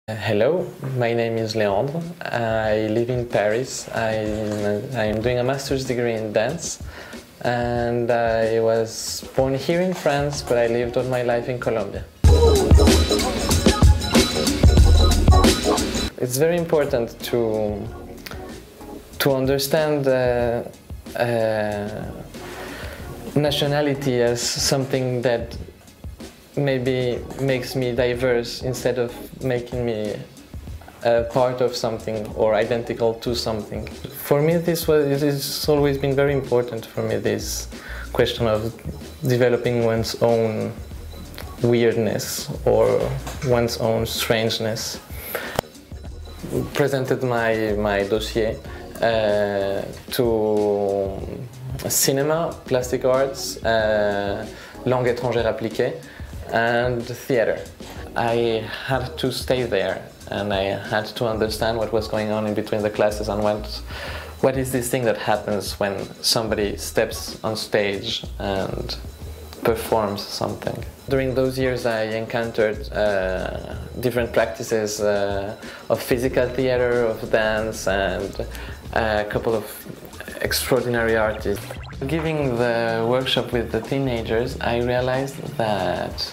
Hello, my name is Léandre. I live in Paris. I'm doing a master's degree in dance, and I was born here in France, but I lived all my life in Colombia. It's very important to understand nationality as something that maybe makes me diverse instead of making me a part of something or identical to something. For me, it has always been very important for me, this question of developing one's own weirdness or one's own strangeness. Presented my dossier to cinema, plastic arts, langue étrangère appliquée, and theater. I had to stay there and I had to understand what was going on in between the classes and what is this thing that happens when somebody steps on stage and performs something. During those years I encountered different practices of physical theater, of dance, and a couple of extraordinary artists. Giving the workshop with the teenagers, I realized that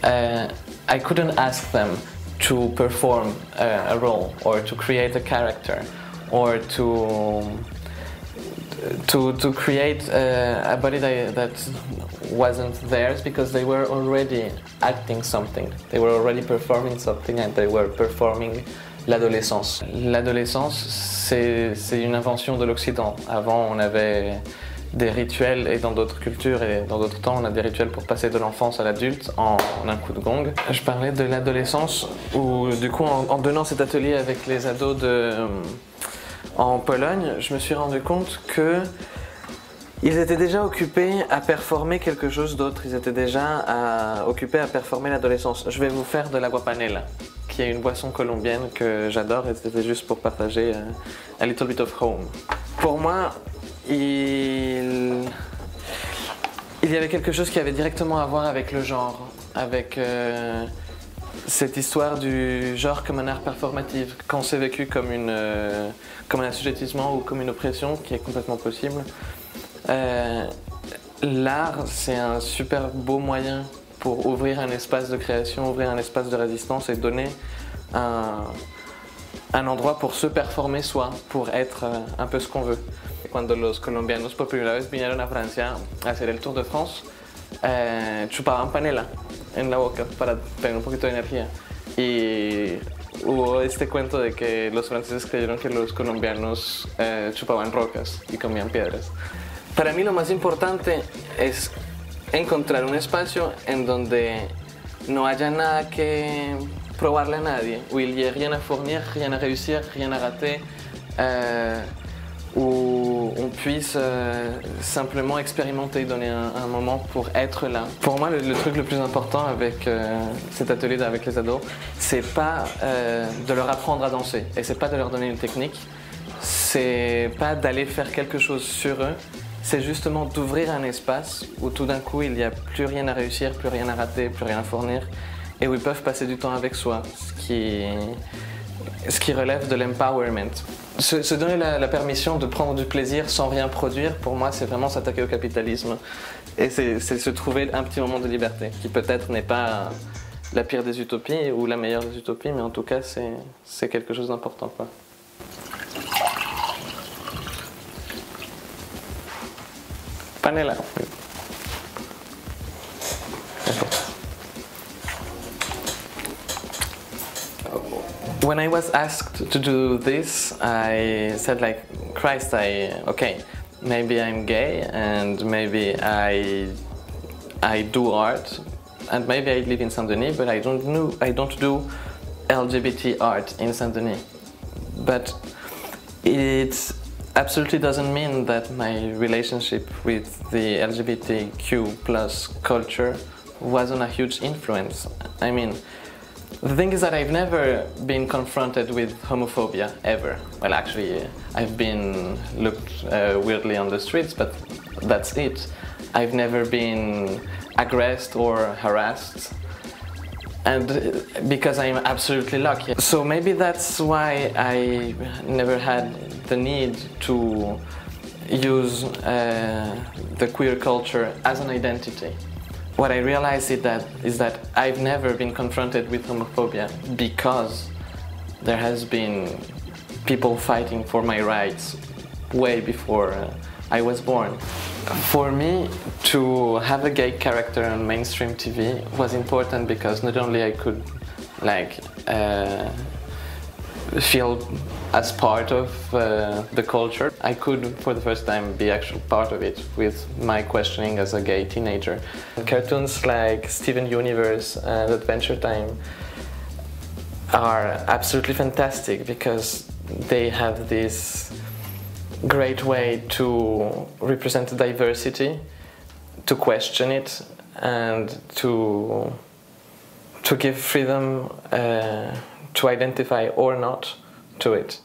I couldn't ask them to perform a role or to create a character or to create a body that wasn't theirs, because they were already acting something. They were already performing something, and they were performing l'adolescence. L'adolescence, c'est une invention de l'Occident. Avant, on avait des rituels, et dans d'autres cultures et dans d'autres temps, on a des rituels pour passer de l'enfance à l'adulte en un coup de gong. Je parlais de l'adolescence où, du coup, en donnant cet atelier avec les ados en Pologne, je me suis rendu compte que ils étaient déjà occupés à performer quelque chose d'autre. Ils étaient déjà occupés à performer l'adolescence. Je vais vous faire de l'agua panela, qui est une boisson colombienne que j'adore, et c'était juste pour partager a little bit of home. Pour moi, il y avait quelque chose qui avait directement à voir avec le genre, avec cette histoire du genre comme un art performatif, quand c'est vécu comme un assujettissement ou comme une oppression, qui est complètement possible. L'art, c'est un super beau moyen pour ouvrir un espace de création, ouvrir un espace de résistance et donner un endroit pour se performer soi, pour être un peu ce qu'on veut. Cuando los colombianos por primera vez vinieron a Francia a hacer el Tour de France, chupaban panela en la boca para tener un poquito de energía. Y hubo este cuento de que los franceses creyeron que los colombianos chupaban rocas y comían piedras. Para mí lo más importante es encontrar un espacio en donde no haya nada que probarle a nadie, où il n'y ait rien à fournir, rien à réussir, rien à rater, où on puisse simplement expérimenter, donner un moment pour être là. Pour moi, le truc le plus important avec cet atelier avec les ados, c'est pas de leur apprendre à danser, et c'est pas de leur donner une technique, c'est pas d'aller faire quelque chose sur eux, c'est justement d'ouvrir un espace où tout d'un coup il n'y a plus rien à réussir, plus rien à rater, plus rien à fournir, et où ils peuvent passer du temps avec soi, ce qui relève de l'empowerment. Se donner la permission de prendre du plaisir sans rien produire, pour moi, c'est vraiment s'attaquer au capitalisme. Et c'est se trouver un petit moment de liberté, qui peut-être n'est pas la pire des utopies ou la meilleure des utopies, mais en tout cas, c'est quelque chose d'important, quoi. Panela. When I was asked to do this, I said, like, Christ, okay, maybe I'm gay, and maybe I do art, and maybe I live in Saint-Denis, but I don't do LGBT art in Saint-Denis. But it absolutely doesn't mean that my relationship with the LGBTQ+ culture wasn't a huge influence. I mean, the thing is that I've never been confronted with homophobia, ever. Well, actually, I've been looked weirdly on the streets, but that's it. I've never been aggressed or harassed. and because I'm absolutely lucky. So maybe that's why I never had the need to use the queer culture as an identity. What I realized is that I've never been confronted with homophobia because there has been people fighting for my rights way before I was born. For me, to have a gay character on mainstream TV was important because not only I could feel as part of the culture, I could for the first time be actual part of it with my questioning as a gay teenager. Cartoons like Steven Universe and Adventure Time are absolutely fantastic because they have this great way to represent diversity, to question it, and to give freedom to identify or not to it.